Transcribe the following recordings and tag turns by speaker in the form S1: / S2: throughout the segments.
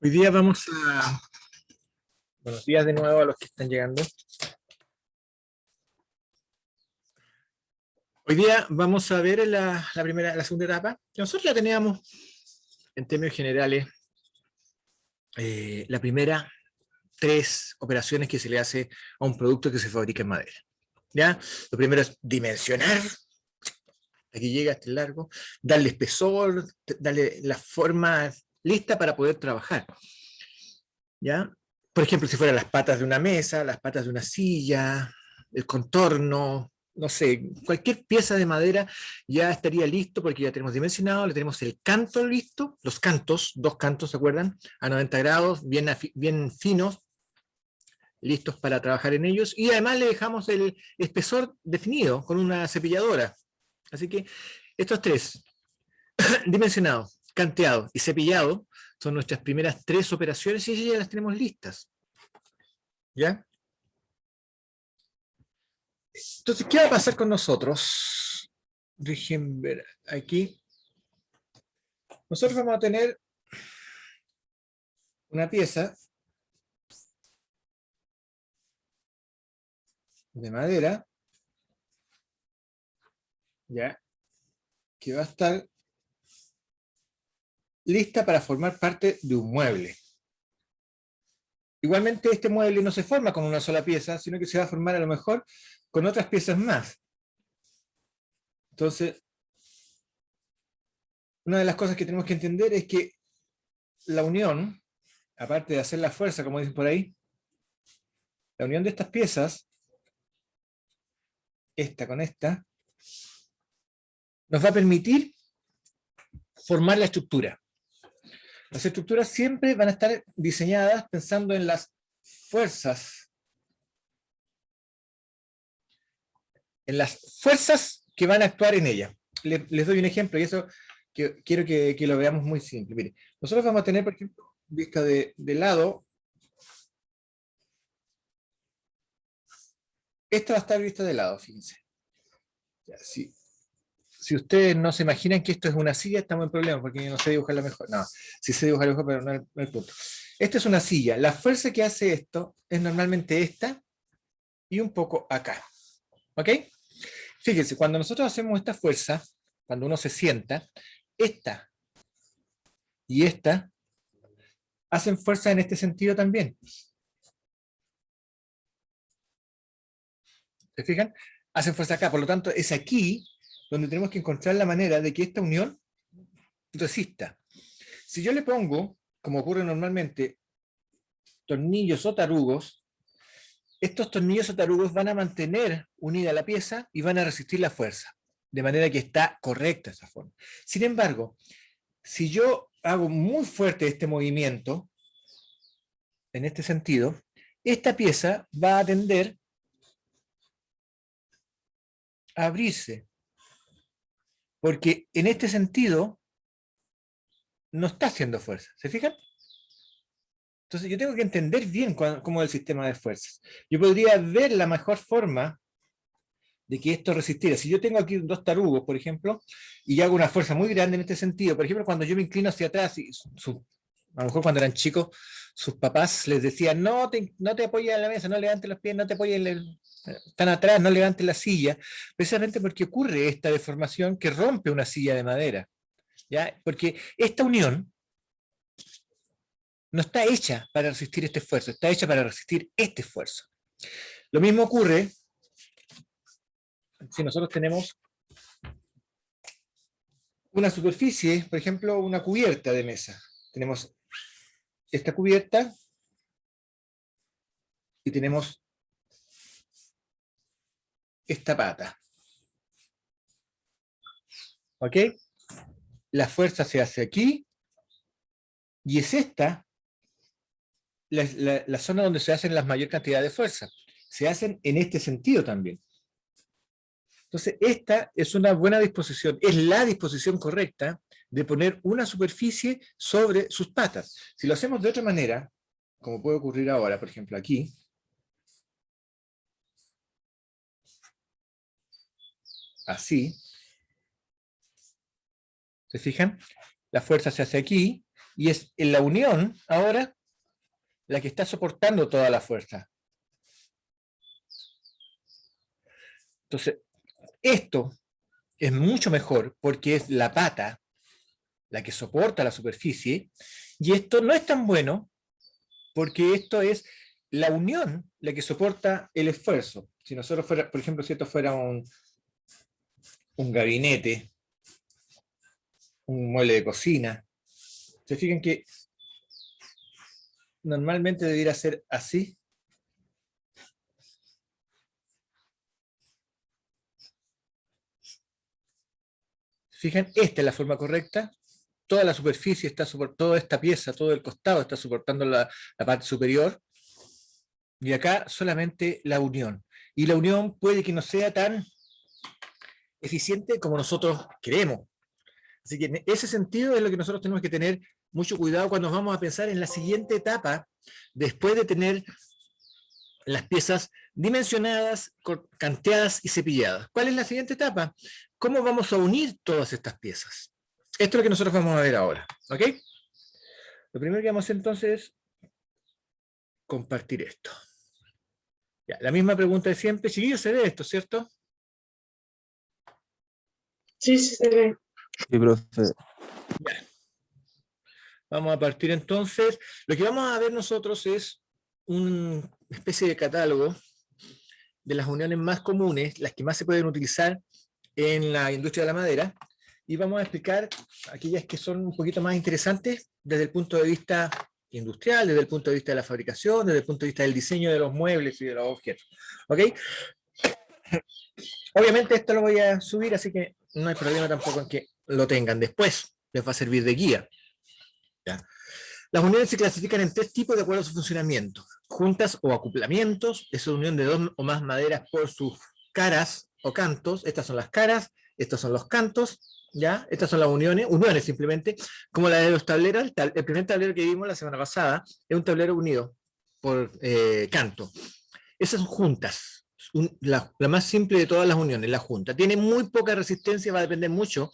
S1: Hoy día vamos a... Buenos días de nuevo a los que están llegando. Hoy día vamos a ver la segunda etapa. Nosotros la teníamos en términos generales. La primera, 3 operaciones que se le hace a un producto que se fabrica en madera. ¿Ya? Lo primero es dimensionar, aquí llega este largo, darle espesor, darle la forma lista para poder trabajar. ¿Ya? Por ejemplo, si fueran las patas de una mesa, las patas de una silla, el contorno, no sé, cualquier pieza de madera ya estaría listo porque ya tenemos dimensionado, le tenemos el canto listo, los cantos, 2 cantos, ¿se acuerdan? A 90 grados, bien finos, listos para trabajar en ellos, y además le dejamos el espesor definido con una cepilladora. Así que estos 3, dimensionado, canteado y cepillado, son nuestras primeras 3 operaciones y ya las tenemos listas. ¿Ya? Entonces, ¿qué va a pasar con nosotros? Dejen ver aquí. Nosotros vamos a tener una pieza de madera, ¿ya? Que va a estar lista para formar parte de un mueble. Igualmente, este mueble no se forma con una sola pieza, sino que se va a formar a lo mejor con otras piezas más. Entonces, una de las cosas que tenemos que entender es que la unión, aparte de hacer la fuerza, como dicen por ahí, la unión de estas piezas, esta con esta, nos va a permitir formar la estructura. Las estructuras siempre van a estar diseñadas pensando en las fuerzas, que van a actuar en ella. Les doy un ejemplo y eso quiero que lo veamos muy simple. Mire, nosotros vamos a tener, por ejemplo, vista de lado. Esta va a estar vista de lado, fíjense. Ya, si ustedes no se imaginan que esto es una silla, estamos en problemas, porque yo no sé dibujarla mejor. No, sí sé dibujarla mejor, pero no es el punto. Esta es una silla. La fuerza que hace esto es normalmente esta y un poco acá. ¿Ok? Fíjense, cuando nosotros hacemos esta fuerza, cuando uno se sienta, esta y esta hacen fuerza en este sentido también. ¿Se fijan? Hacen fuerza acá, por lo tanto es aquí donde tenemos que encontrar la manera de que esta unión resista. Si yo le pongo, como ocurre normalmente, tornillos o tarugos, estos tornillos o tarugos van a mantener unida la pieza y van a resistir la fuerza, de manera que está correcta esa forma. Sin embargo, si yo hago muy fuerte este movimiento, en este sentido, esta pieza va a tender a abrirse, porque en este sentido no está haciendo fuerza. ¿Se fijan? Entonces yo tengo que entender bien cómo es el sistema de fuerzas. Yo podría ver la mejor forma de que esto resistiera. Si yo tengo aquí 2 tarugos, por ejemplo, y hago una fuerza muy grande en este sentido, por ejemplo, cuando yo me inclino hacia atrás, y a lo mejor cuando eran chicos, sus papás les decían, no te apoyes en la mesa, no levantes los pies, no te apoyes están atrás, no levantes la silla, precisamente porque ocurre esta deformación que rompe una silla de madera. ¿Ya? Porque esta unión no está hecha para resistir este esfuerzo, está hecha para resistir este esfuerzo. Lo mismo ocurre si nosotros tenemos una superficie, por ejemplo, una cubierta de mesa. Tenemos esta cubierta y tenemos esta pata. ¿Ok? La fuerza se hace aquí y es esta la zona donde se hacen la mayor cantidad de fuerza. Se hacen en este sentido también. Entonces, esta es una buena disposición, es la disposición correcta de poner una superficie sobre sus patas. Si lo hacemos de otra manera, como puede ocurrir ahora, por ejemplo, aquí, así, ¿se fijan? La fuerza se hace aquí y es en la unión ahora la que está soportando toda la fuerza. Entonces, esto es mucho mejor porque es la pata la que soporta la superficie, y esto no es tan bueno porque esto es la unión la que soporta el esfuerzo. Si nosotros fuera, por ejemplo, si esto fuera un gabinete, un mueble de cocina, se fijan que normalmente debería ser así. Fijan, esta es la forma correcta. Toda la superficie está toda esta pieza, todo el costado está soportando la parte superior. Y acá solamente la unión. Y la unión puede que no sea tan eficiente como nosotros queremos. Así que en ese sentido es lo que nosotros tenemos que tener mucho cuidado cuando vamos a pensar en la siguiente etapa, después de tener las piezas dimensionadas, canteadas y cepilladas. ¿Cuál es la siguiente etapa? ¿Cómo vamos a unir todas estas piezas? Esto es lo que nosotros vamos a ver ahora. ¿Ok? Lo primero que vamos a hacer entonces es compartir esto. Ya, la misma pregunta de siempre. Chiquillos, se ve esto, ¿cierto?
S2: Sí, sí se ve.
S3: Sí, profe.
S1: Ya. Vamos a partir entonces. Lo que vamos a ver nosotros es una especie de catálogo de las uniones más comunes, las que más se pueden utilizar en la industria de la madera, y vamos a explicar aquellas que son un poquito más interesantes desde el punto de vista industrial, desde el punto de vista de la fabricación, desde el punto de vista del diseño de los muebles y de los objetos. ¿Ok? Obviamente esto lo voy a subir, así que no hay problema tampoco en que lo tengan después. Les va a servir de guía. ¿Ya? Las uniones se clasifican en tres tipos de acuerdo a su funcionamiento. Juntas o acoplamientos, es una unión de dos o más maderas por sus caras o cantos. Estas son las caras, estos son los cantos, ¿ya? Estas son las uniones simplemente, como la de los tableros. El primer tablero que vimos la semana pasada es un tablero unido por canto. Esas son juntas. La más simple de todas las uniones, la junta. Tiene muy poca resistencia, va a depender mucho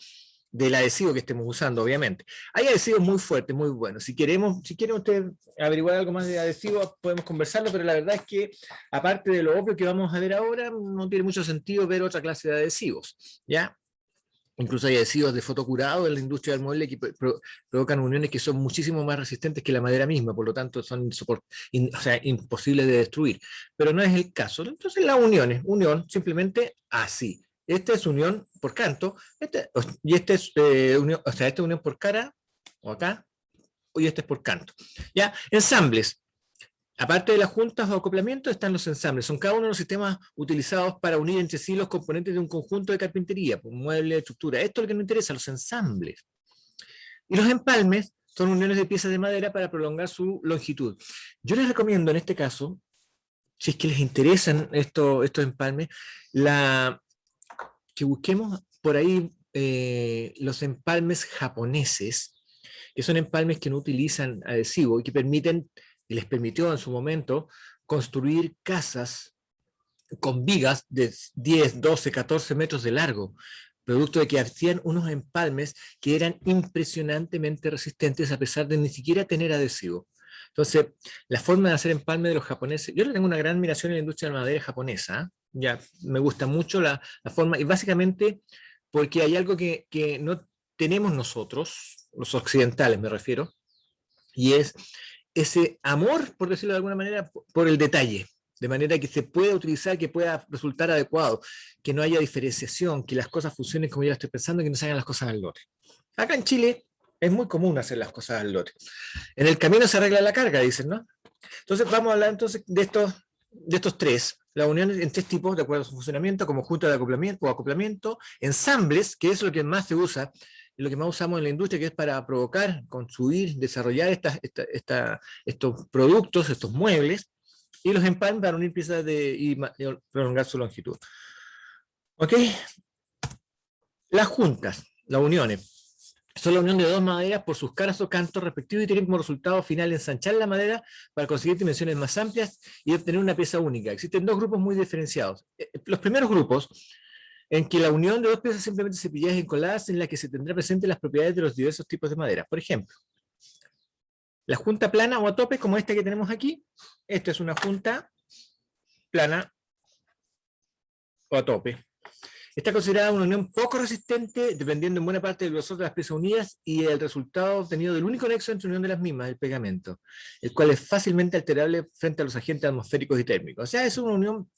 S1: del adhesivo que estemos usando, obviamente. Hay adhesivos muy fuertes, muy buenos. Si quieren ustedes averiguar algo más de adhesivos, podemos conversarlo, pero la verdad es que, aparte de lo obvio que vamos a ver ahora, no tiene mucho sentido ver otra clase de adhesivos, ¿ya? Incluso hay adhesivos de fotocurado en la industria del mueble que provocan uniones que son muchísimo más resistentes que la madera misma, por lo tanto son imposibles de destruir. Pero no es el caso. Entonces las uniones, unión simplemente así. Esta es unión por canto, y esta es esta es unión por cara, o acá, y este es por canto. ¿Ya? Ensambles. Aparte de las juntas o acoplamientos están los ensambles. Son cada uno de los sistemas utilizados para unir entre sí los componentes de un conjunto de carpintería, pues, mueble, estructura. Esto es lo que nos interesa, los ensambles. Y los empalmes son uniones de piezas de madera para prolongar su longitud. Yo les recomiendo en este caso, si es que les interesan estos empalmes, que busquemos por ahí los empalmes japoneses, que son empalmes que no utilizan adhesivo y que permiten, y les permitió en su momento, construir casas con vigas de 10, 12, 14 metros de largo, producto de que hacían unos empalmes que eran impresionantemente resistentes a pesar de ni siquiera tener adhesivo. Entonces, la forma de hacer empalme de los japoneses, yo le tengo una gran admiración en la industria de la madera japonesa, ya me gusta mucho la forma, y básicamente porque hay algo que no tenemos nosotros, los occidentales me refiero, y es ese amor, por decirlo de alguna manera, por el detalle, de manera que se pueda utilizar, que pueda resultar adecuado, que no haya diferenciación, que las cosas funcionen como yo estoy pensando, que no se hagan las cosas al lote. Acá en Chile es muy común hacer las cosas al lote. En el camino se arregla la carga, dicen, ¿no? Entonces vamos a hablar entonces de estos tres, la unión en tres tipos de acuerdo a su funcionamiento, como junta de acoplamiento o acoplamiento, ensambles, que es lo que más se usa, lo que más usamos en la industria, que es para provocar, construir, desarrollar estos productos, estos muebles, y los empalmes para unir piezas y prolongar su longitud. ¿Ok? Las juntas, las uniones, son la unión de dos maderas por sus caras o cantos respectivos y tienen como resultado final ensanchar la madera para conseguir dimensiones más amplias y obtener una pieza única. Existen dos grupos muy diferenciados. Los primeros grupos, en que la unión de dos piezas simplemente cepilladas y encoladas, en la que se tendrá presente las propiedades de los diversos tipos de madera. Por ejemplo, La junta plana o a tope, como esta que tenemos aquí, esta es una junta plana o a tope. Está considerada una unión poco resistente, dependiendo en buena parte del grosor de las piezas unidas y el resultado obtenido del único nexo entre unión de las mismas, el pegamento, el cual es fácilmente alterable frente a los agentes atmosféricos y térmicos. O sea, es una unión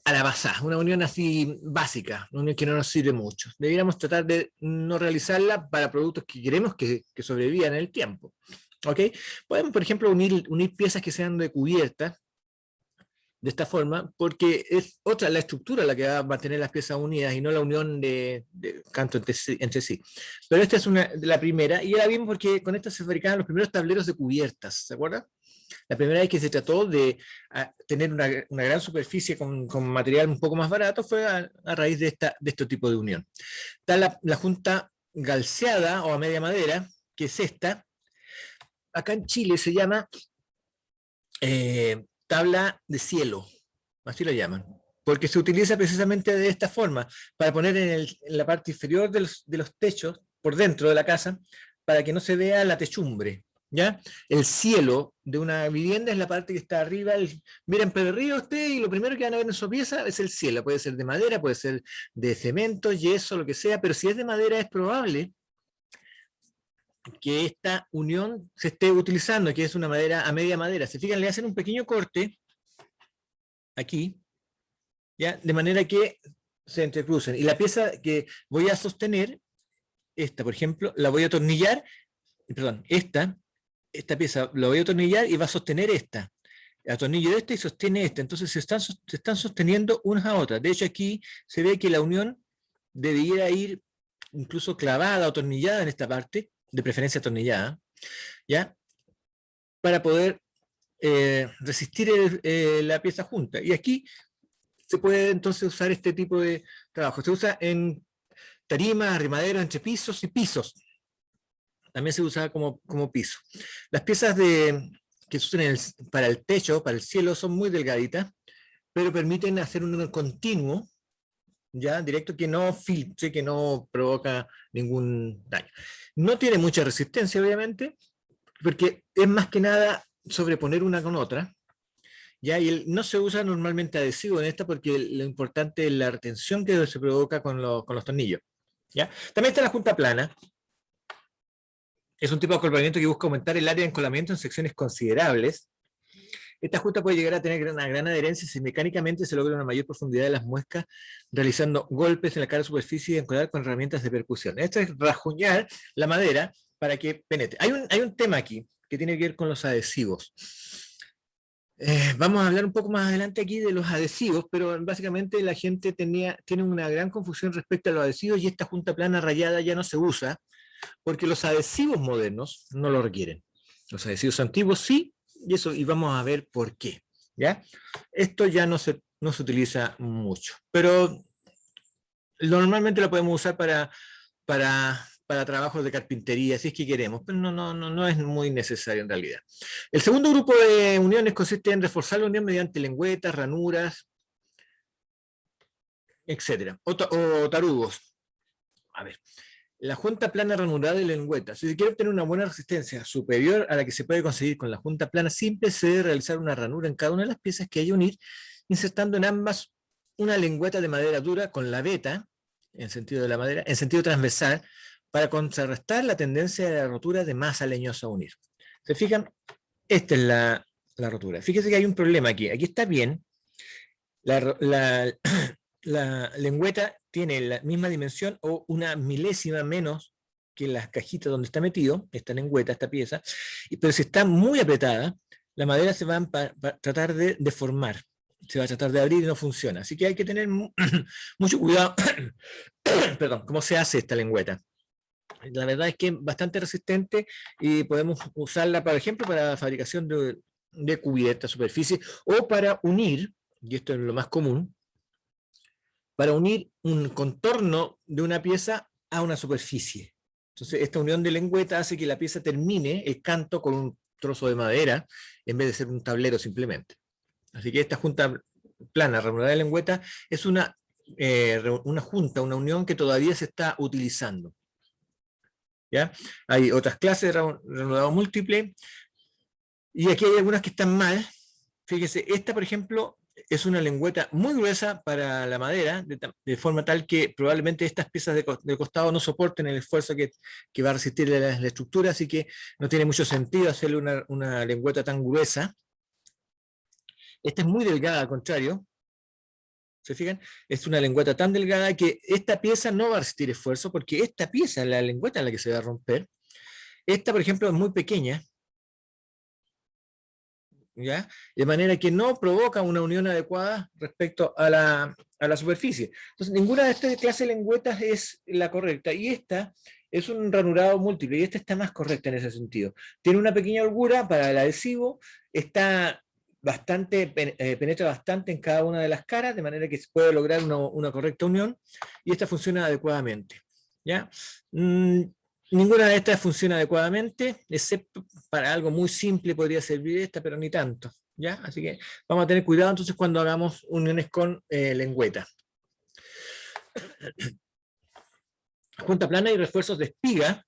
S1: a la basada, una unión así básica, una unión que no nos sirve mucho. Deberíamos tratar de no realizarla para productos que queremos que sobrevivan en el tiempo. ¿Ok? Podemos, por ejemplo, unir piezas que sean de cubierta, de esta forma, porque es otra la estructura la que va a mantener las piezas unidas y no la unión de canto entre sí. Pero esta es la primera, y ya la vimos porque con esta se fabricaban los primeros tableros de cubiertas, ¿se acuerdan? La primera vez que se trató de tener una gran superficie con material un poco más barato fue a raíz de este tipo de unión. Está la junta galceada o a media madera, que es esta. Acá en Chile se llama tabla de cielo, así lo llaman, porque se utiliza precisamente de esta forma, para poner en la parte inferior de los techos, por dentro de la casa, para que no se vea la techumbre, ¿ya? El cielo de una vivienda es la parte que está arriba, miren para arriba usted y lo primero que van a ver en su pieza es el cielo, puede ser de madera, puede ser de cemento, yeso, lo que sea, pero si es de madera es probable que esta unión se esté utilizando, que es una madera a media madera. Se fijan, le hacen un pequeño corte aquí, ¿ya? De manera que se entrecrucen. Y la pieza que voy a sostener, esta, por ejemplo, la voy a atornillar, perdón, esta pieza la voy a atornillar y va a sostener esta. Atornillo esta y sostiene esta. Entonces se están sosteniendo unas a otras. De hecho, aquí se ve que la unión debería ir incluso clavada, atornillada en esta parte, de preferencia atornillada, ¿ya? Para poder resistir la pieza junta. Y aquí se puede entonces usar este tipo de trabajo. Se usa en tarimas, arrimaderos, entre pisos y pisos. También se usa como piso. Las piezas que se usan para el techo, para el cielo, son muy delgaditas, pero permiten hacer un continuo, ya directo, que no filtre, que no provoca ningún daño. No tiene mucha resistencia, obviamente, porque es más que nada sobreponer una con otra, ¿ya? Y no se usa normalmente adhesivo en esta porque lo importante es la retención que se provoca con los tornillos, ¿ya? También está la junta plana. Es un tipo de acoplamiento que busca aumentar el área de encolamiento en secciones considerables. Esta junta puede llegar a tener una gran adherencia si mecánicamente se logra una mayor profundidad de las muescas realizando golpes en la cara superficie y encolar con herramientas de percusión. Esto es rajuñar la madera para que penetre. Hay un tema aquí que tiene que ver con los adhesivos. Vamos a hablar un poco más adelante aquí de los adhesivos, pero básicamente la gente tiene una gran confusión respecto a los adhesivos y esta junta plana rayada ya no se usa porque los adhesivos modernos no lo requieren. Los adhesivos antiguos sí, y vamos a ver por qué, ¿ya? Esto ya no se utiliza mucho, pero normalmente lo podemos usar para trabajos de carpintería, si es que queremos, pero no es muy necesario en realidad. El segundo grupo de uniones consiste en reforzar la unión mediante lengüetas, ranuras, etcétera, o tarugos. A ver, la junta plana ranurada y lengüeta. Si se quiere obtener una buena resistencia superior a la que se puede conseguir con la junta plana simple, se debe realizar una ranura en cada una de las piezas que hay que unir, insertando en ambas una lengüeta de madera dura con la veta, en sentido de la madera, en sentido transversal, para contrarrestar la tendencia de la rotura de masa leñosa a unir. ¿Se fijan? Esta es la rotura. Fíjense que hay un problema aquí. Aquí está bien. La lengüeta tiene la misma dimensión o una milésima menos que las cajitas donde está metido, esta lengüeta, esta pieza, pero si está muy apretada, la madera se va a tratar de deformar, se va a tratar de abrir y no funciona. Así que hay que tener mucho cuidado, perdón, cómo se hace esta lengüeta. La verdad es que es bastante resistente y podemos usarla, por ejemplo, para la fabricación de cubiertas, superficie, o para unir, y esto es lo más común, para unir un contorno de una pieza a una superficie. Entonces, esta unión de lengüeta hace que la pieza termine el canto con un trozo de madera en vez de ser un tablero simplemente. Así que esta junta plana ranurada de lengüeta es una junta, una unión que todavía se está utilizando. ¿ya? Hay otras clases de ranurado múltiple, y aquí hay algunas que están mal. Fíjese, esta, por ejemplo, es una lengüeta muy gruesa para la madera, de forma tal que probablemente estas piezas de costado no soporten el esfuerzo que va a resistir la estructura, así que no tiene mucho sentido hacerle una lengüeta tan gruesa. Esta es muy delgada, al contrario. ¿Se fijan? Es una lengüeta tan delgada que esta pieza no va a resistir esfuerzo, porque esta pieza, la lengüeta en la que se va a romper, esta, por ejemplo, es muy pequeña, ¿ya? De manera que no provoca una unión adecuada respecto a la superficie. Entonces, ninguna de estas clases de lengüetas es la correcta, y esta es un ranurado múltiple, y esta está más correcta en ese sentido. Tiene una pequeña holgura para el adhesivo, está bastante, penetra bastante en cada una de las caras, de manera que se puede lograr una correcta unión, y esta funciona adecuadamente, ¿ya? Ninguna de estas funciona adecuadamente, excepto para algo muy simple podría servir esta, pero ni tanto, ¿ya? Así que vamos a tener cuidado entonces cuando hagamos uniones con lengüeta. Junta plana y refuerzos de espiga.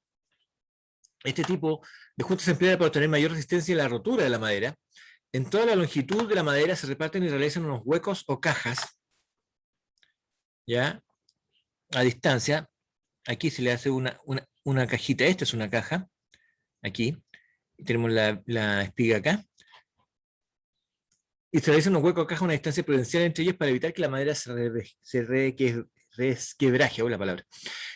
S1: Este tipo de junta se emplea para obtener mayor resistencia a la rotura de la madera. En toda la longitud de la madera se reparten y realizan unos huecos o cajas, ¿ya? A distancia. Aquí se le hace una cajita, esta es una caja, aquí, y tenemos la espiga acá, y se realiza unos huecos o cajas a una distancia prudencial entre ellos para evitar que la madera se resquebraje, o la palabra.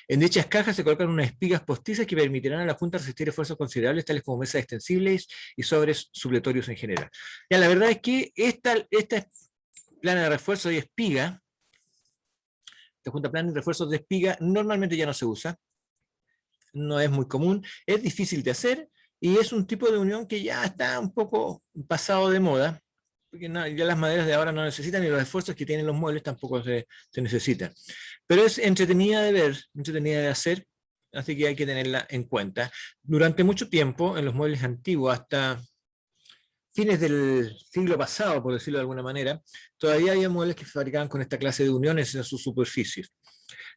S1: En dichas cajas se colocan unas espigas postizas que permitirán a la Junta resistir esfuerzos considerables, tales como mesas extensibles y sobres supletorios en general. Ya, la verdad es que esta plana de refuerzo y espiga, esta junta plana y refuerzos de espiga, normalmente ya no se usa, no es muy común, es difícil de hacer, y es un tipo de unión que ya está un poco pasado de moda, porque ya las maderas de ahora no necesitan, y los esfuerzos que tienen los muebles tampoco se necesitan. Pero es entretenida de ver, entretenida de hacer, así que hay que tenerla en cuenta. Durante mucho tiempo, en los muebles antiguos, hasta fines del siglo pasado, por decirlo de alguna manera, todavía había muebles que se fabricaban con esta clase de uniones en sus superficies.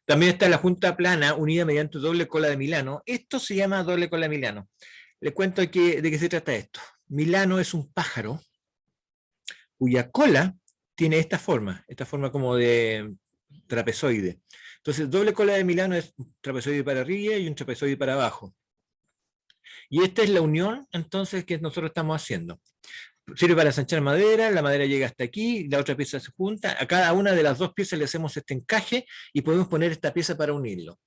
S1: También está la junta plana unida mediante doble cola de Milano. Esto se llama doble cola de Milano. Les cuento de qué se trata esto. Milano es un pájaro cuya cola tiene esta forma como de trapezoide. Entonces, doble cola de Milano es un trapezoide para arriba y un trapezoide para abajo. Y esta es la unión, entonces, que nosotros estamos haciendo. Sirve para ensanchar madera, la madera llega hasta aquí, la otra pieza se junta, a cada una de las dos piezas le hacemos este encaje y podemos poner esta pieza para unirlo.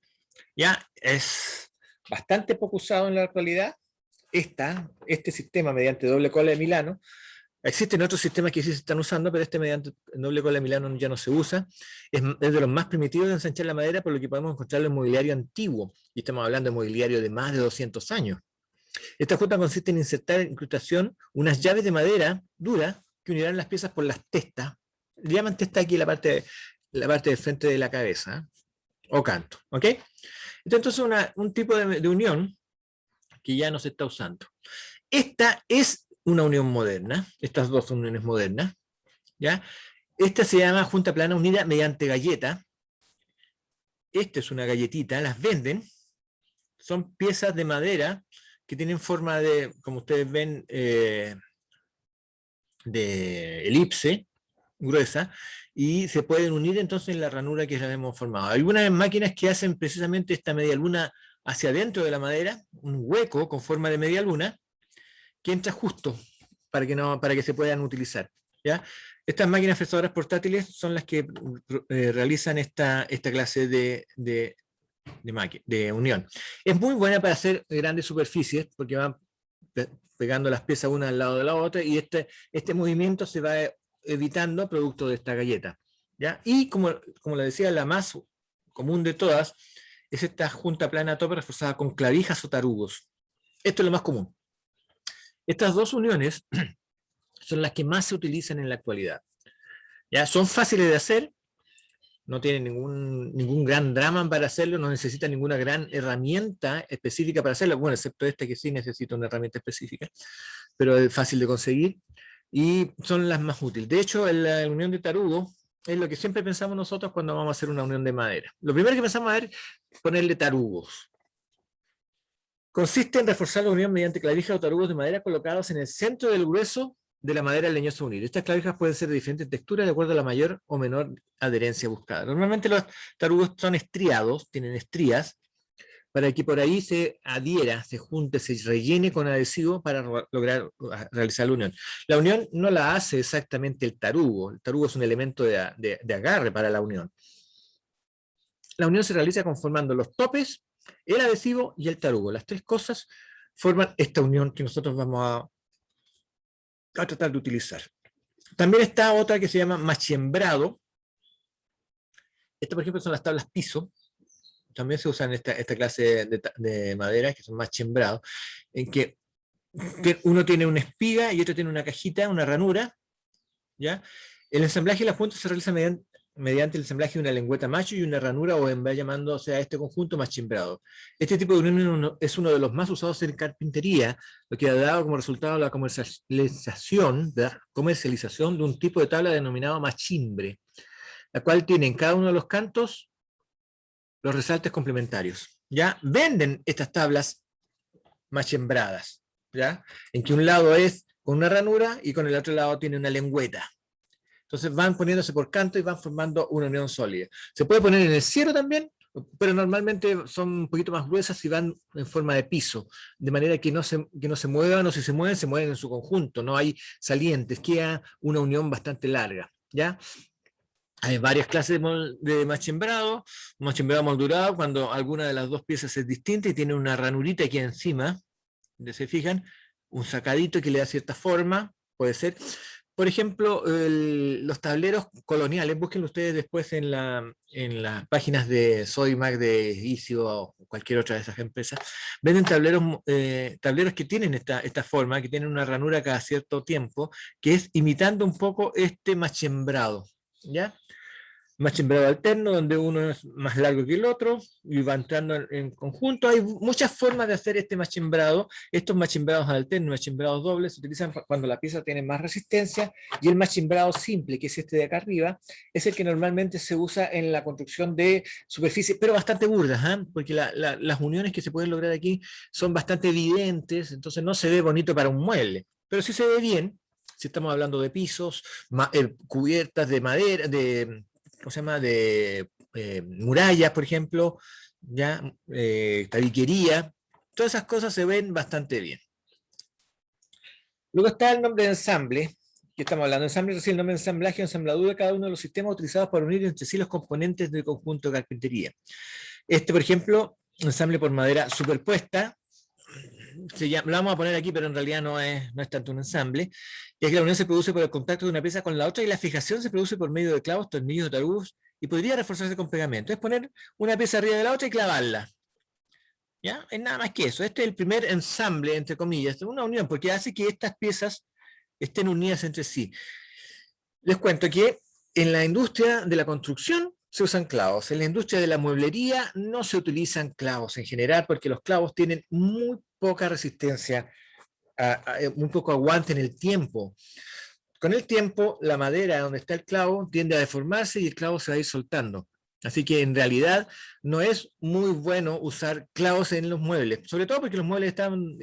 S1: Ya es bastante poco usado en la actualidad, este sistema mediante doble cola de Milano. Existen otros sistemas que sí se están usando, pero este mediante doble cola de Milano ya no se usa. Es de los más primitivos de ensanchar la madera, por lo que podemos encontrarlo en mobiliario antiguo, y estamos hablando de mobiliario de más de 200 años. Esta junta consiste en insertar en incrustación unas llaves de madera dura que unirán las piezas por las testas. Le llaman testa aquí la parte de frente de la cabeza, o canto, ¿ok? Entonces un tipo de unión que ya no se está usando. Esta es una unión moderna, estas dos son uniones modernas, ¿ya? Esta se llama junta plana unida mediante galleta. Esta es una galletita, las venden, son piezas de madera que tienen forma de, como ustedes ven, de elipse, gruesa, y se pueden unir entonces en la ranura que la hemos formado. Hay algunas máquinas que hacen precisamente esta media luna hacia adentro de la madera, un hueco con forma de media luna, que entra justo para que se puedan utilizar, ¿ya? Estas máquinas fresadoras portátiles son las que realizan esta clase de unión. Es muy buena para hacer grandes superficies, porque van pegando las piezas una al lado de la otra, y este movimiento se va evitando producto de esta galleta, ¿ya? Y como le decía, la más común de todas es esta junta plana tope reforzada con clavijas o tarugos. Esto es lo más común. Estas dos uniones son las que más se utilizan en la actualidad. ¿Ya? Son fáciles de hacer, no tienen ningún gran drama para hacerlo, no necesita ninguna gran herramienta específica para hacerlo, bueno, excepto esta que sí necesita una herramienta específica, pero es fácil de conseguir y son las más útiles. De hecho, la unión de tarugo es lo que siempre pensamos nosotros cuando vamos a hacer una unión de madera. Lo primero que pensamos es ponerle tarugos. Consiste en reforzar la unión mediante clavijas o tarugos de madera colocados en el centro del grueso de la madera leñosa unida. Estas clavijas pueden ser de diferentes texturas de acuerdo a la mayor o menor adherencia buscada. Normalmente los tarugos son estriados, tienen estrías, para que por ahí se adhiera, se junte, se rellene con adhesivo para lograr realizar la unión. La unión no la hace exactamente el tarugo es un elemento de agarre para la unión. La unión se realiza conformando los topes, el adhesivo y el tarugo. Las tres cosas forman esta unión que nosotros vamos a tratar de utilizar. También está otra que se llama machembrado. Estas, por ejemplo, son las tablas piso. También se usan esta clase de madera, que son machembrados, en que uno tiene una espiga y otro tiene una cajita, una ranura. ¿Ya? El ensamblaje de las puntas se realiza mediante el ensamblaje de una lengüeta macho y una ranura o hembra, llamándose a este conjunto machembrado. Este tipo de unión es uno de los más usados en carpintería, lo que ha dado como resultado la comercialización de un tipo de tabla denominado machimbre, la cual tiene en cada uno de los cantos los resaltes complementarios. ¿Ya? Venden estas tablas machembradas, ¿ya? En que un lado es con una ranura y con el otro lado tiene una lengüeta. Entonces van poniéndose por canto y van formando una unión sólida. Se puede poner en el cierre también, pero normalmente son un poquito más gruesas y van en forma de piso, de manera que no se muevan, o si se mueven en su conjunto, no hay salientes, queda una unión bastante larga, ¿ya? Hay varias clases de machembrado moldurado, cuando alguna de las dos piezas es distinta y tiene una ranurita aquí encima, ¿se fijan? Un sacadito que le da cierta forma, puede ser. Por ejemplo, los tableros coloniales, búsquenlo ustedes después en las páginas de Sodimac, de Isio o cualquier otra de esas empresas, venden tableros que tienen esta forma, que tienen una ranura cada cierto tiempo, que es imitando un poco este machembrado, ¿ya? Machembrado alterno, donde uno es más largo que el otro, y va entrando en conjunto. Hay muchas formas de hacer este machembrado. Estos machembrados alternos, machembrados dobles, se utilizan cuando la pieza tiene más resistencia, y el machembrado simple, que es este de acá arriba, es el que normalmente se usa en la construcción de superficies, pero bastante burdas, ¿eh? Porque las uniones que se pueden lograr aquí son bastante evidentes, entonces no se ve bonito para un mueble, pero sí se ve bien, si estamos hablando de pisos, cubiertas de madera, ¿cómo se llama? De murallas, por ejemplo, ¿ya? Tabiquería, todas esas cosas se ven bastante bien. Luego está el nombre de ensamble, que estamos hablando. Ensamble recibe el nombre de ensamblaje o ensambladura de cada uno de los sistemas utilizados para unir entre sí los componentes del conjunto de carpintería. Por ejemplo, ensamble por madera superpuesta, lo vamos a poner aquí, pero en realidad no es tanto un ensamble, y es que la unión se produce por el contacto de una pieza con la otra, y la fijación se produce por medio de clavos, tornillos o tarugos, y podría reforzarse con pegamento. Es poner una pieza arriba de la otra y clavarla. ¿Ya? Es nada más que eso. Este es el primer ensamble, entre comillas, una unión, porque hace que estas piezas estén unidas entre sí. Les cuento que en la industria de la construcción se usan clavos. En la industria de la mueblería no se utilizan clavos en general, porque los clavos tienen muy poca resistencia, muy poco aguante en el tiempo. Con el tiempo, la madera donde está el clavo tiende a deformarse y el clavo se va a ir soltando. Así que en realidad no es muy bueno usar clavos en los muebles, sobre todo porque los muebles están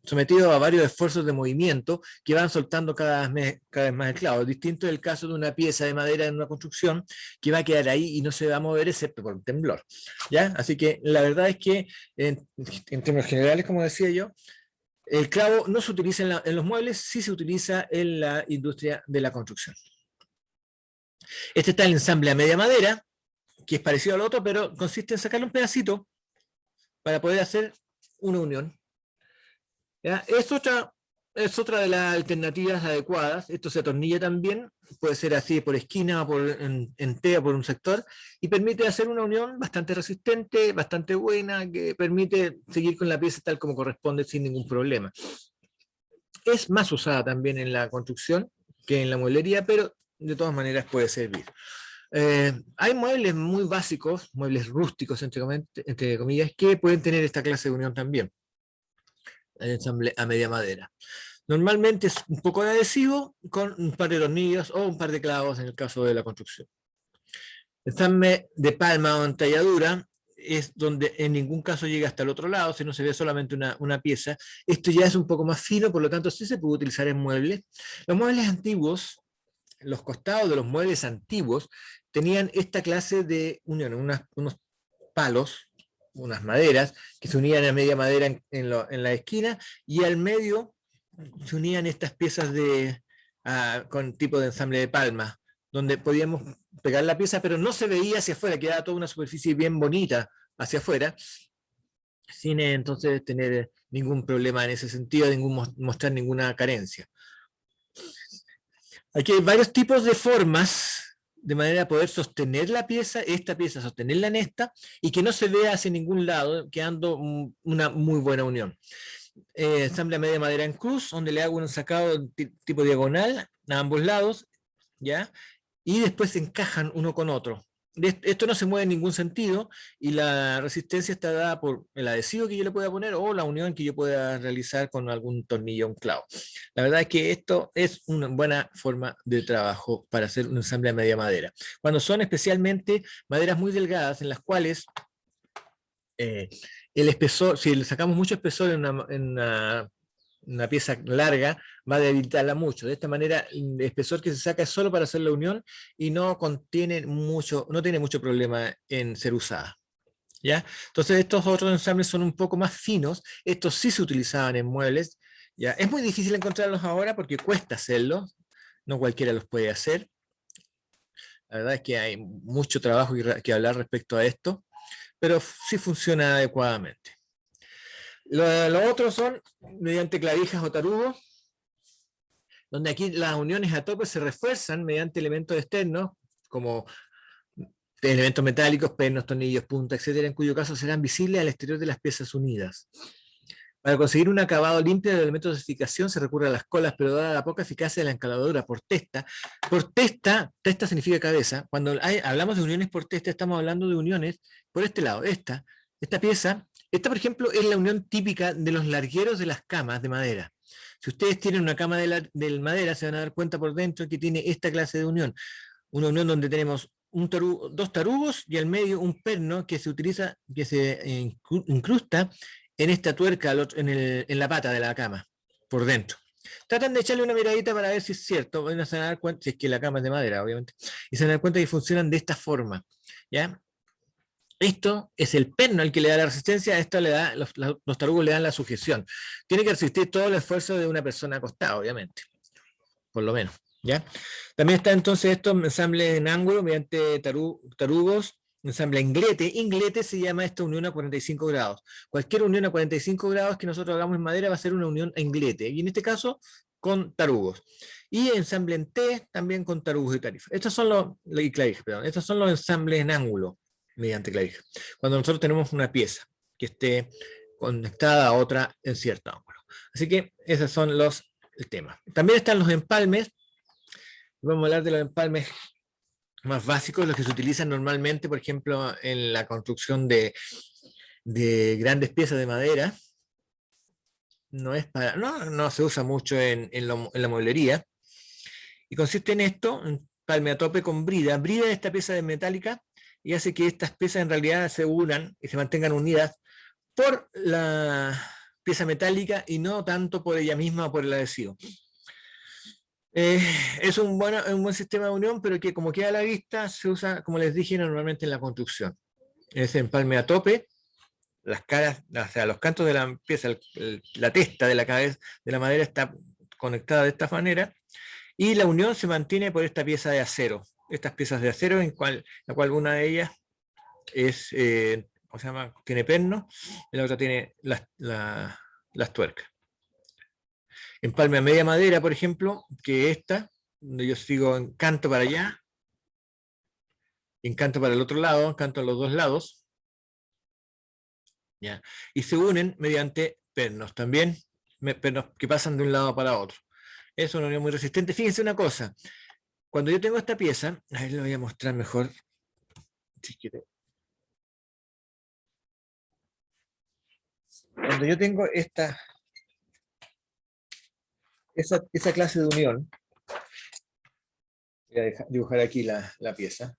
S1: sometidos a varios esfuerzos de movimiento que van soltando cada vez más el clavo. Distinto es el caso de una pieza de madera en una construcción que va a quedar ahí y no se va a mover excepto por un temblor, ¿ya? Así que la verdad es que en términos generales, como decía yo, el clavo no se utiliza en los muebles, sí se utiliza en la industria de la construcción. Este está el ensamble a media madera, que es parecido al otro, pero consiste en sacarle un pedacito para poder hacer una unión. ¿Ya? Es otra de las alternativas adecuadas. Esto se atornilla también, puede ser así por esquina o en T o por un sector, y permite hacer una unión bastante resistente, bastante buena, que permite seguir con la pieza tal como corresponde sin ningún problema. Es más usada también en la construcción que en la mueblería, pero de todas maneras puede servir. Hay muebles muy básicos, muebles rústicos, entre comillas, que pueden tener esta clase de unión también. El ensamble a media madera. Normalmente es un poco de adhesivo con un par de tornillos o un par de clavos en el caso de la construcción. Ensamble de palma o entalladura es donde en ningún caso llega hasta el otro lado, sino se ve solamente una pieza. Esto ya es un poco más fino, por lo tanto sí se puede utilizar en muebles. Los muebles antiguos, los costados de los muebles antiguos, tenían esta clase de unión, unos palos, unas maderas, que se unían a media madera en la esquina, y al medio se unían estas piezas con tipo de ensamble de palma, donde podíamos pegar la pieza, pero no se veía hacia afuera, quedaba toda una superficie bien bonita hacia afuera, sin entonces tener ningún problema en ese sentido, mostrar ninguna carencia. Aquí hay varios tipos de formas de manera de poder sostener esta pieza sostenerla en esta, y que no se vea hacia ningún lado, quedando una muy buena unión. Ensamble a media madera en cruz, donde le hago un sacado tipo diagonal a ambos lados, ¿ya? Y después se encajan uno con otro. Esto no se mueve en ningún sentido, y la resistencia está dada por el adhesivo que yo le pueda poner o la unión que yo pueda realizar con algún tornillo o un clavo. La verdad es que esto es una buena forma de trabajo para hacer un ensamble a media madera. Cuando son especialmente maderas muy delgadas, en las cuales el espesor, si le sacamos mucho espesor en una pieza larga, va a debilitarla mucho. De esta manera, el espesor que se saca es solo para hacer la unión y no tiene mucho problema en ser usada. ¿Ya? Entonces estos otros ensambles son un poco más finos. Estos sí se utilizaban en muebles. ¿Ya? Es muy difícil encontrarlos ahora porque cuesta hacerlos. No cualquiera los puede hacer. La verdad es que hay mucho trabajo que hablar respecto a esto, pero sí funciona adecuadamente. Los otros son mediante clavijas o tarugos, donde aquí las uniones a tope se refuerzan mediante elementos externos, como elementos metálicos, pernos, tornillos, punta, etcétera, en cuyo caso serán visibles al exterior de las piezas unidas. Para conseguir un acabado limpio de elementos de edificación se recurre a las colas, pero dada la poca eficacia de la enclavadura por testa significa cabeza. Cuando hablamos de uniones por testa, estamos hablando de uniones por este lado. Esta pieza, por ejemplo, es la unión típica de los largueros de las camas de madera. Si ustedes tienen una cama de madera, se van a dar cuenta por dentro que tiene esta clase de unión. Una unión donde tenemos dos tarugos y al medio un perno que se utiliza, que se incrusta en esta tuerca, en la pata de la cama, por dentro. Tratan de echarle una miradita para ver si es cierto, van a dar cuenta, si es que la cama es de madera, obviamente, y se van a dar cuenta que funcionan de esta forma, ¿ya? Esto es el perno al que le da la resistencia, esto le da, los tarugos le dan la sujeción. Tiene que resistir todo el esfuerzo de una persona acostada, obviamente, por lo menos, ¿ya? También está entonces estos ensambles en ángulo mediante tarugos, ensamble inglete. Inglete se llama esta unión a 45 grados. Cualquier unión a 45 grados que nosotros hagamos en madera va a ser una unión a inglete, y en este caso con tarugos. Y ensamble en T también con tarugos y tarifas. Estos son estos son los ensambles en ángulo mediante clavija. Cuando nosotros tenemos una pieza que esté conectada a otra en cierto ángulo. Así que esos son el tema. También están los empalmes. Vamos a hablar de los empalmes más básicos, los que se utilizan normalmente, por ejemplo, en la construcción de grandes piezas de madera. No se usa mucho en la mueblería. Y consiste en esto, un empalme a tope con brida. Brida esta pieza de metálica y hace que estas piezas en realidad se unan y se mantengan unidas por la pieza metálica y no tanto por ella misma o por el adhesivo. Es un buen sistema de unión, pero que como queda a la vista, se usa, como les dije, normalmente en la construcción. Es empalme a tope, las caras, o sea, los cantos de la pieza, la testa de la cabeza de la madera está conectada de esta manera, y la unión se mantiene por esta pieza de acero. Estas piezas de acero, la cual una de ellas es, ¿cómo se llama? Tiene perno, y la otra tiene las tuercas. Empalme a media madera, por ejemplo, que donde yo sigo en canto para allá, encanto para el otro lado, encanto a los dos lados, ¿ya? Y se unen mediante pernos también, pernos que pasan de un lado para otro. Es una unión muy resistente. Fíjense una cosa, cuando yo tengo esta pieza, ahí lo voy a mostrar mejor, si quiere. Cuando yo tengo esa clase de unión, voy a dibujar aquí la pieza.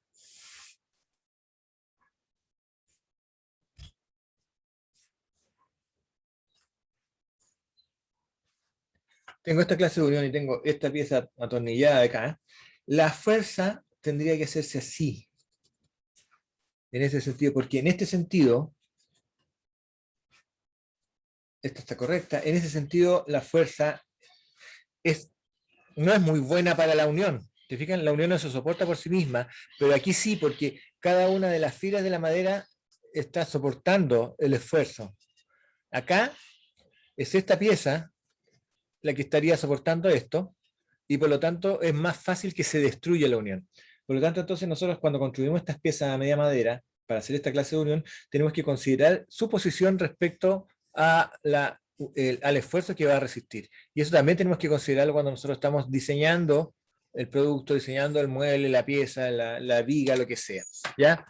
S1: tengo esta clase de unión y tengo esta pieza atornillada de acá, la fuerza tendría que hacerse así, en ese sentido, porque en este sentido, esta está correcta, en ese sentido la fuerza no es muy buena para la unión. ¿Te fijas? La unión no se soporta por sí misma, pero aquí sí, porque cada una de las filas de la madera está soportando el esfuerzo. Acá es esta pieza la que estaría soportando esto, y por lo tanto es más fácil que se destruya la unión. Por lo tanto, entonces nosotros cuando construimos estas piezas a media madera, para hacer esta clase de unión, tenemos que considerar su posición respecto a al esfuerzo que va a resistir. Y eso también tenemos que considerarlo cuando nosotros estamos diseñando el producto, diseñando el mueble, la pieza, la viga, lo que sea. ¿Ya?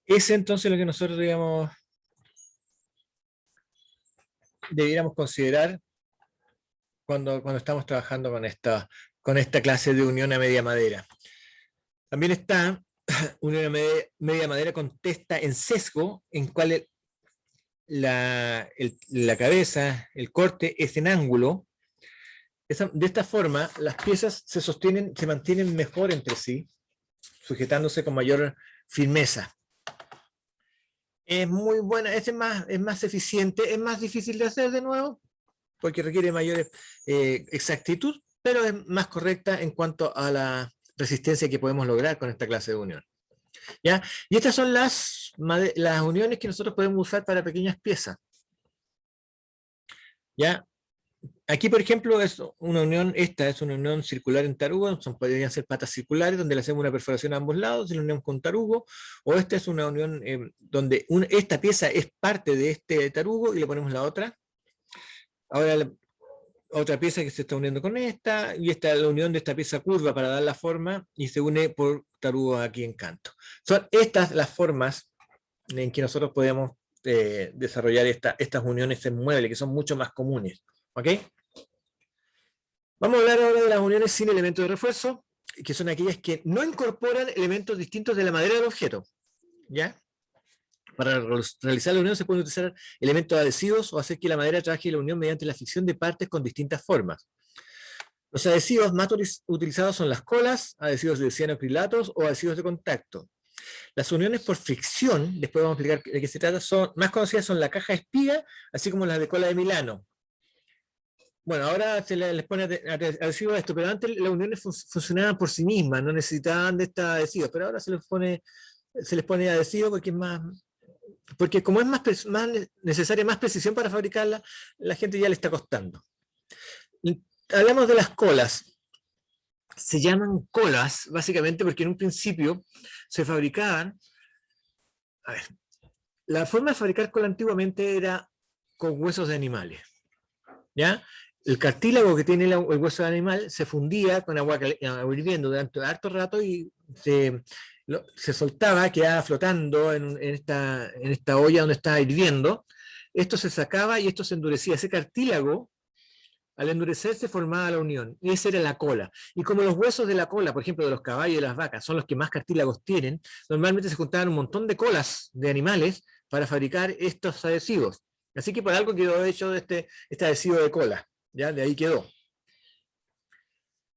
S1: Es entonces lo que nosotros debiéramos considerar cuando estamos trabajando con esta clase de unión a media madera. También está unión a media madera con testa en sesgo, en cual la cabeza, el corte es en ángulo. De esta forma, las piezas se mantienen mejor entre sí, sujetándose con mayor firmeza. Es muy buena, es más eficiente, es más difícil de hacer de nuevo, porque requiere mayor exactitud, pero es más correcta en cuanto a la resistencia que podemos lograr con esta clase de unión. ¿Ya? Y estas son las uniones que nosotros podemos usar para pequeñas piezas. ¿Ya? Aquí, por ejemplo, esta es una unión circular en tarugo, podrían ser patas circulares donde le hacemos una perforación a ambos lados y la unimos con tarugo, o esta es una unión donde esta pieza es parte de este tarugo y le ponemos la otra. Ahora otra pieza que se está uniendo con esta, y esta es la unión de esta pieza curva para dar la forma, y se une por tarugo aquí en canto. Son estas las formas en que nosotros podemos desarrollar estas uniones en mueble, que son mucho más comunes. ¿Ok? Vamos a hablar ahora de las uniones sin elementos de refuerzo, que son aquellas que no incorporan elementos distintos de la madera del objeto. ¿Ya? Para realizar la unión se pueden utilizar elementos adhesivos o hacer que la madera trabaje la unión mediante la fricción de partes con distintas formas. Los adhesivos más utilizados son las colas, adhesivos de cianoacrilatos o adhesivos de contacto. Las uniones por fricción, después vamos a explicar de qué se trata, son más conocidas son la caja espiga, así como las de cola de Milano. Bueno, ahora se les pone adhesivo a esto, pero antes las uniones funcionaban por sí mismas, no necesitaban de estos adhesivos, pero ahora se les pone adhesivo porque como es más necesaria más precisión para fabricarla, la gente ya le está costando. Hablamos de las colas. Se llaman colas, básicamente porque en un principio se fabricaban. A ver, la forma de fabricar cola antiguamente era con huesos de animales. ¿Ya? El cartílago que tiene el hueso de animal se fundía con agua hirviendo durante harto rato y se soltaba, quedaba flotando en esta olla donde estaba hirviendo. Esto se sacaba y esto se endurecía. Ese cartílago, al endurecerse, formaba la unión. Y esa era la cola. Y como los huesos de la cola, por ejemplo, de los caballos y de las vacas, son los que más cartílagos tienen, normalmente se juntaban un montón de colas de animales para fabricar estos adhesivos. Así que por algo quedó hecho este adhesivo de cola. ¿Ya? De ahí quedó.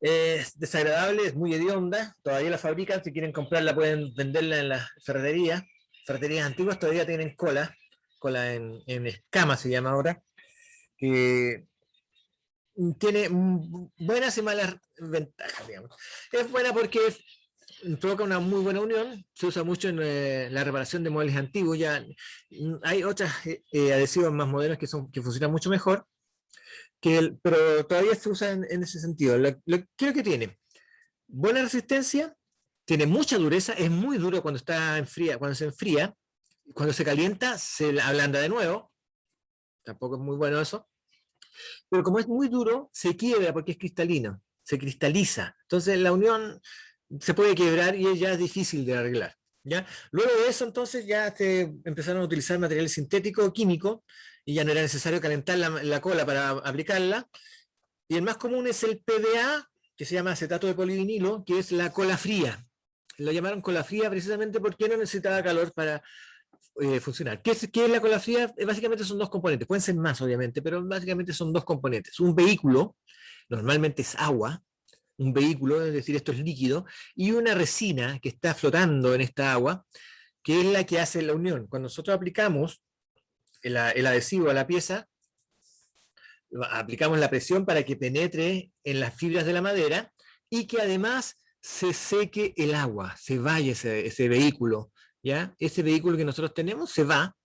S1: Es desagradable, es muy hedionda, todavía la fabrican, si quieren comprarla pueden venderla en las ferreterías. Ferreterías antiguas todavía tienen cola en escama se llama ahora, que tiene buenas y malas ventajas, digamos. Es buena porque provoca una muy buena unión, se usa mucho en la reparación de muebles antiguos, ya hay otros adhesivos más modernos que funcionan mucho mejor, pero todavía se usa en ese sentido. ¿Qué es lo que tiene? Buena resistencia, tiene mucha dureza, es muy duro cuando cuando se enfría, cuando se calienta se ablanda de nuevo, tampoco es muy bueno eso, pero como es muy duro, se quiebra porque es cristalino, se cristaliza, entonces la unión se puede quebrar y ya es difícil de arreglar. ¿Ya? Luego de eso entonces ya se empezaron a utilizar materiales sintéticos, químicos, y ya no era necesario calentar la cola para aplicarla, y el más común es el PDA, que se llama acetato de polivinilo, que es la cola fría. Lo llamaron cola fría precisamente porque no necesitaba calor funcionar. ¿Qué es la cola fría? Básicamente son dos componentes, pueden ser más obviamente, pero básicamente son dos componentes. Un vehículo, normalmente es agua, un vehículo, es decir, esto es líquido, y una resina que está flotando en esta agua, que es la que hace la unión. Cuando nosotros aplicamos el adhesivo a la pieza, aplicamos la presión para que penetre en las fibras de la madera y que además se seque el agua, se vaya ese vehículo, ¿ya? Ese vehículo que nosotros tenemos se va,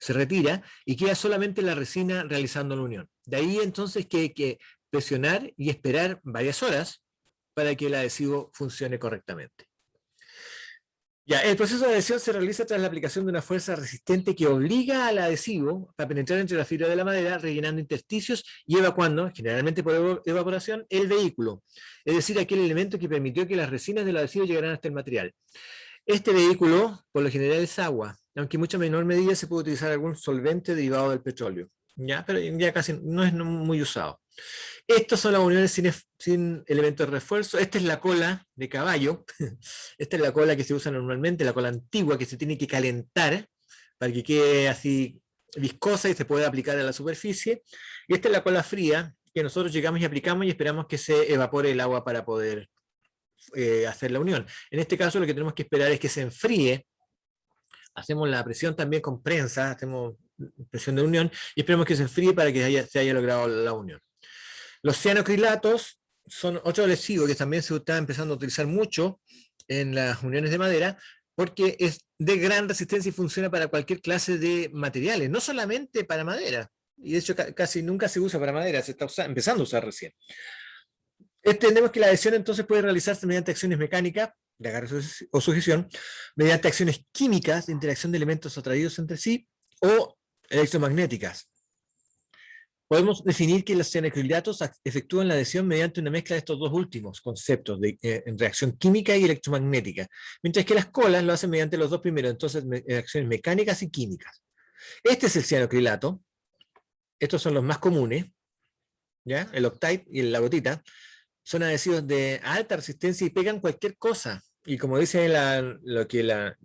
S1: se retira y queda solamente la resina realizando la unión. De ahí entonces que hay que presionar y esperar varias horas para que el adhesivo funcione correctamente. Ya, el proceso de adhesión se realiza tras la aplicación de una fuerza resistente que obliga al adhesivo a penetrar entre la fibra de la madera, rellenando intersticios y evacuando, generalmente por evaporación, el vehículo, es decir, aquel elemento que permitió que las resinas del adhesivo llegaran hasta el material. Este vehículo, por lo general, es agua, aunque en mucha menor medida se puede utilizar algún solvente derivado del petróleo, ¿ya? Pero ya casi no es muy usado. Estas son las uniones sin elementos de refuerzo. Esta es la cola de caballo. Esta es la cola que se usa normalmente, la cola antigua que se tiene que calentar para que quede así viscosa y se pueda aplicar a la superficie. Y esta es la cola fría que nosotros llegamos y aplicamos y esperamos que se evapore el agua para poder hacer la unión. En este caso lo que tenemos que esperar es que se enfríe. Hacemos la presión también con prensa, hacemos presión de unión y esperamos que se enfríe para que se haya logrado la unión. Los cianocrilatos son otro adhesivo que también se está empezando a utilizar mucho en las uniones de madera porque es de gran resistencia y funciona para cualquier clase de materiales, no solamente para madera. Y de hecho casi nunca se usa para madera, se está empezando a usar recién. Entendemos que la adhesión entonces puede realizarse mediante acciones mecánicas, de agarre o sujeción, mediante acciones químicas de interacción de elementos atraídos entre sí o electromagnéticas. Podemos definir que los cianocrilatos efectúan la adhesión mediante una mezcla de estos dos últimos conceptos, en reacción química y electromagnética, mientras que las colas lo hacen mediante los dos primeros, entonces reacciones mecánicas y químicas. Este es el cianocrilato, estos son los más comunes, ¿ya? El Loctite y la gotita, son adhesivos de alta resistencia y pegan cualquier cosa. Y como dice lo que la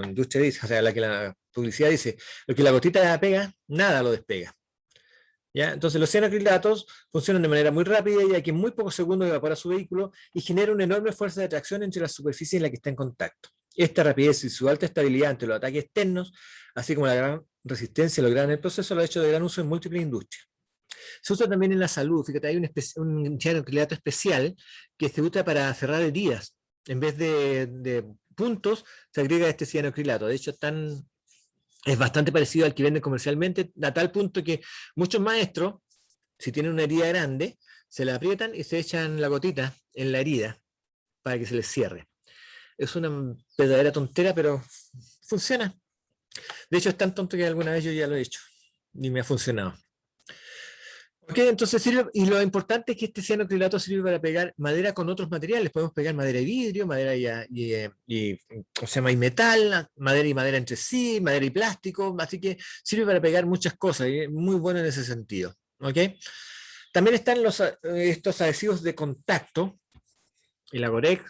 S1: industria dice, o sea, lo que la publicidad dice, lo que la gotita pega, nada lo despega. ¿Ya? Entonces los cianocrilatos funcionan de manera muy rápida ya que en muy pocos segundos evapora su vehículo y genera una enorme fuerza de atracción entre las superficies en la que está en contacto. Esta rapidez y su alta estabilidad ante los ataques externos, así como la gran resistencia lograda en el proceso, lo ha hecho de gran uso en múltiples industrias. Se usa también en la salud. Fíjate, hay un cianocrilato especial que se usa para cerrar heridas. En vez de puntos, se agrega este cianocrilato. De hecho, es bastante parecido al que venden comercialmente, a tal punto que muchos maestros, si tienen una herida grande, se la aprietan y se echan la gotita en la herida para que se les cierre. Es una verdadera tontera, pero funciona. De hecho, es tan tonto que alguna vez yo ya lo he hecho y me ha funcionado. Ok, entonces sirve, y lo importante es que este cianocrilato sirve para pegar madera con otros materiales. Podemos pegar madera y vidrio, madera y metal, madera y madera entre sí, madera y plástico, así que sirve para pegar muchas cosas y es muy bueno en ese sentido. ¿Ok? También están estos adhesivos de contacto, el Agorex,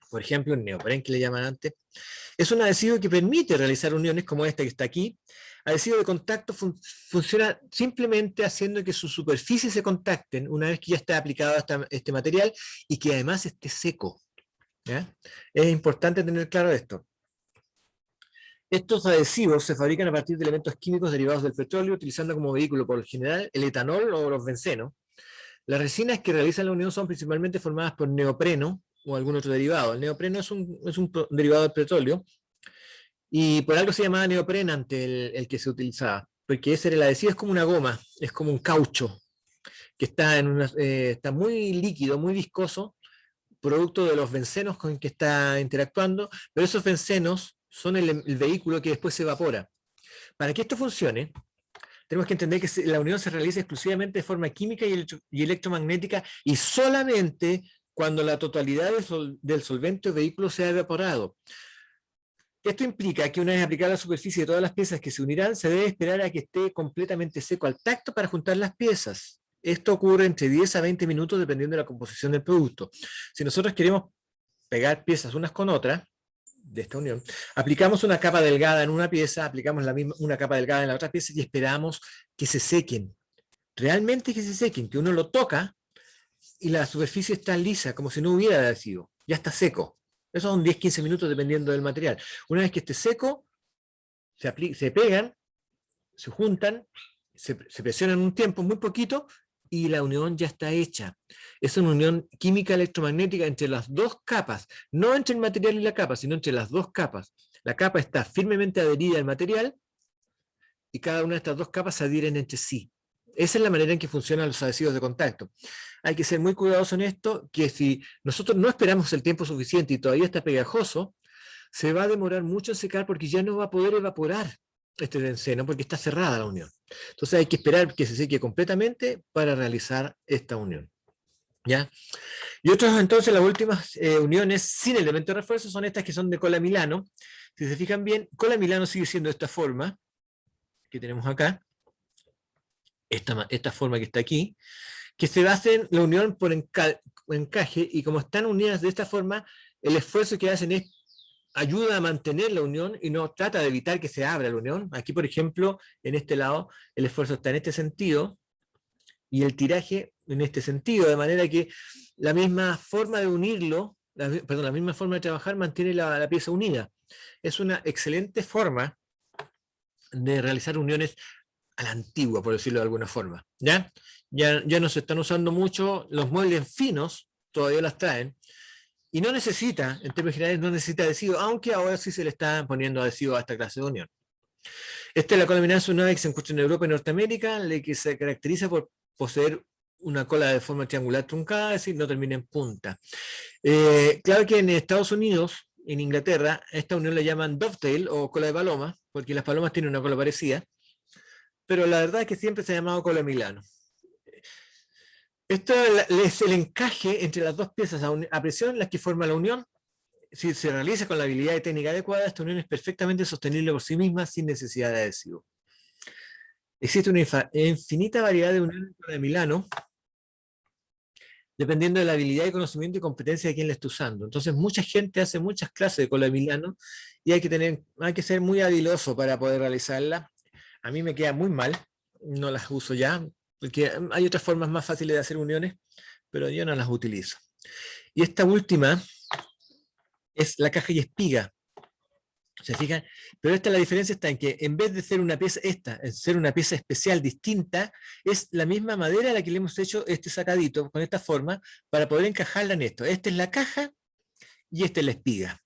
S1: por ejemplo, el neopren que le llaman antes. Es un adhesivo que permite realizar uniones como esta que está aquí. Adhesivo de contacto funciona simplemente haciendo que sus superficies se contacten una vez que ya está aplicado este material y que además esté seco. ¿Ya? Es importante tener claro esto. Estos adhesivos se fabrican a partir de elementos químicos derivados del petróleo, utilizando como vehículo por lo general el etanol o los bencenos. Las resinas que realizan la unión son principalmente formadas por neopreno o algún otro derivado. El neopreno es un derivado del petróleo y por algo se llamaba neoprenante el que se utilizaba, porque ese era el adhesivo, es como una goma, es como un caucho que está muy líquido, muy viscoso, producto de los bencenos con que está interactuando, pero esos bencenos son el vehículo que después se evapora. Para que esto funcione, tenemos que entender que la unión se realiza exclusivamente de forma química y electromagnética y solamente cuando la totalidad del solvente o vehículo se ha evaporado. Esto implica que una vez aplicada la superficie de todas las piezas que se unirán, se debe esperar a que esté completamente seco al tacto para juntar las piezas. Esto ocurre entre 10 a 20 minutos dependiendo de la composición del producto. Si nosotros queremos pegar piezas unas con otras, de esta unión, aplicamos una capa delgada en una pieza, aplicamos una capa delgada en la otra pieza y esperamos que se sequen. Realmente que se sequen, que uno lo toca y la superficie está lisa, como si no hubiera adhesivo, ya está seco. Eso son 10-15 minutos dependiendo del material. Una vez que esté seco, se pegan, se juntan, se presionan un tiempo muy poquito y la unión ya está hecha. Es una unión química electromagnética entre las dos capas, no entre el material y la capa, sino entre las dos capas. La capa está firmemente adherida al material y cada una de estas dos capas se adhieren entre sí. Esa es la manera en que funcionan los adhesivos de contacto. Hay que ser muy cuidadosos en esto, que si nosotros no esperamos el tiempo suficiente y todavía está pegajoso, se va a demorar mucho en secar porque ya no va a poder evaporar este benceno porque está cerrada la unión. Entonces hay que esperar que se seque completamente para realizar esta unión. ¿Ya? Y otras, entonces, las últimas uniones sin elemento de refuerzo son estas que son de cola Milano. Si se fijan bien, cola Milano sigue siendo de esta forma que tenemos acá, esta forma que está aquí, que se basa en la unión por encaje, y como están unidas de esta forma, el esfuerzo que hacen es ayuda a mantener la unión y no trata de evitar que se abra la unión. Aquí, por ejemplo, en este lado, el esfuerzo está en este sentido y el tiraje en este sentido, de manera que la misma forma de unirlo, la misma forma de trabajar mantiene la pieza unida. Es una excelente forma de realizar uniones a la antigua, por decirlo de alguna forma. ¿Ya? Ya no se están usando mucho, los muebles finos todavía las traen, y no necesita, en términos generales, no necesita adhesivo, aunque ahora sí se le está poniendo adhesivo a esta clase de unión. Esta es la cola Milano, es una ave que se encuentra en Europa y Norteamérica, que se caracteriza por poseer una cola de forma triangular truncada, es decir, no termina en punta. Claro que en Estados Unidos, en Inglaterra, esta unión la llaman dovetail o cola de paloma, porque las palomas tienen una cola parecida, pero la verdad es que siempre se ha llamado cola Milano. Esto es el encaje entre las dos piezas a presión, las que forman la unión. Si se realiza con la habilidad y técnica adecuada, esta unión es perfectamente sostenible por sí misma sin necesidad de adhesivo. Existe una infinita variedad de uniones de Milano, dependiendo de la habilidad y conocimiento y competencia de quien la esté usando. Entonces, mucha gente hace muchas clases de cola de Milano y hay que ser muy habiloso para poder realizarla. A mí me queda muy mal, no las uso ya, porque hay otras formas más fáciles de hacer uniones, pero yo no las utilizo. Y esta última es la caja y espiga. ¿Se fijan? Pero la diferencia está en que en vez de ser una pieza, ser una pieza especial distinta, es la misma madera a la que le hemos hecho este sacadito con esta forma para poder encajarla en esto. Esta es la caja y esta es la espiga.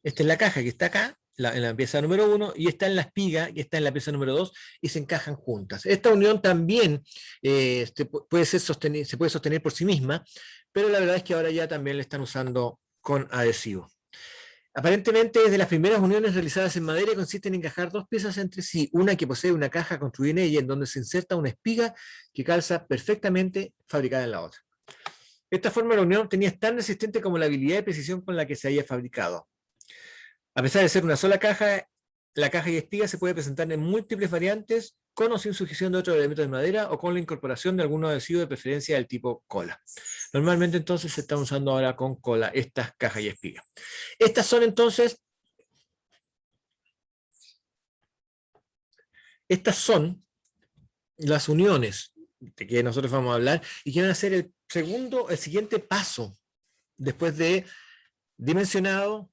S1: Esta es la caja que está acá, en la pieza número 1, y está en la espiga que está en la pieza número 2 y se encajan juntas. Esta unión también se puede sostener por sí misma, pero la verdad es que ahora ya también la están usando con adhesivo. Aparentemente es de las primeras uniones realizadas en madera y consiste en encajar dos piezas entre sí, una que posee una caja construida en ella, en donde se inserta una espiga que calza perfectamente fabricada en la otra. Esta forma de la unión es tan resistente como la habilidad y precisión con la que se haya fabricado. A pesar de ser una sola caja, la caja y espiga se puede presentar en múltiples variantes, con o sin sujeción de otros elementos de madera o con la incorporación de algún adhesivo de preferencia del tipo cola. Normalmente entonces se están usando ahora con cola estas cajas y espigas. Estas son entonces, las uniones de que nosotros vamos a hablar y que van a ser el siguiente paso después de dimensionado,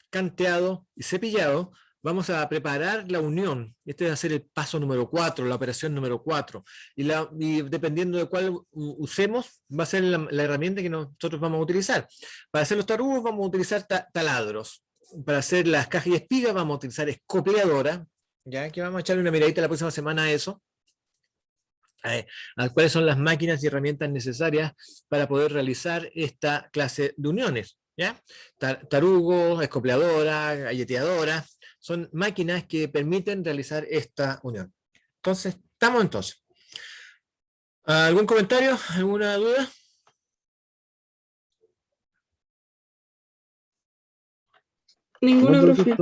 S1: canteado y cepillado. Vamos a preparar la unión. Este va a ser el paso número 4, la operación número 4. Y dependiendo de cuál usemos, va a ser la herramienta que nosotros vamos a utilizar. Para hacer los tarugos vamos a utilizar taladros. Para hacer las cajas y espigas vamos a utilizar escopeadora, ya que vamos a echarle una miradita la próxima semana a eso. A cuáles son las máquinas y herramientas necesarias para poder realizar esta clase de uniones. ¿Ya? Tarugos, escopleadora, galleteadora, son máquinas que permiten realizar esta unión. Entonces, estamos entonces. ¿Algún comentario? ¿Alguna duda?
S2: Ninguno,
S3: No,
S2: profe.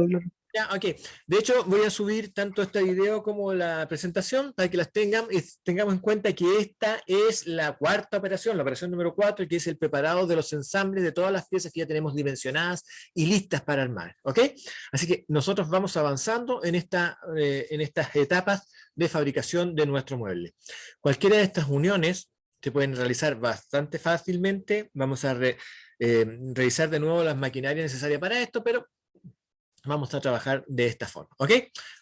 S1: Ya, ok. De hecho, voy a subir tanto este video como la presentación para que las tengan y tengamos en cuenta que esta es la cuarta operación, la operación número 4, que es el preparado de los ensambles de todas las piezas que ya tenemos dimensionadas y listas para armar. ¿Ok? Así que nosotros vamos avanzando en estas etapas de fabricación de nuestro mueble. Cualquiera de estas uniones se pueden realizar bastante fácilmente. Vamos a revisar de nuevo las maquinarias necesarias para esto, pero vamos a trabajar de esta forma, ¿ok?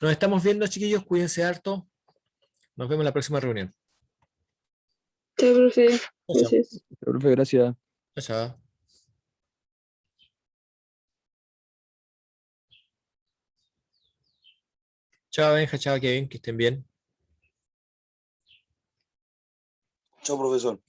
S1: Nos estamos viendo, chiquillos, cuídense harto. Nos vemos en la próxima reunión.
S2: Chao, profe.
S1: Chao, chao.
S2: Gracias.
S3: Profe, gracias.
S1: Chao, chao. Chao, Benja, chao, Kevin, que estén bien.
S4: Chao, profesor.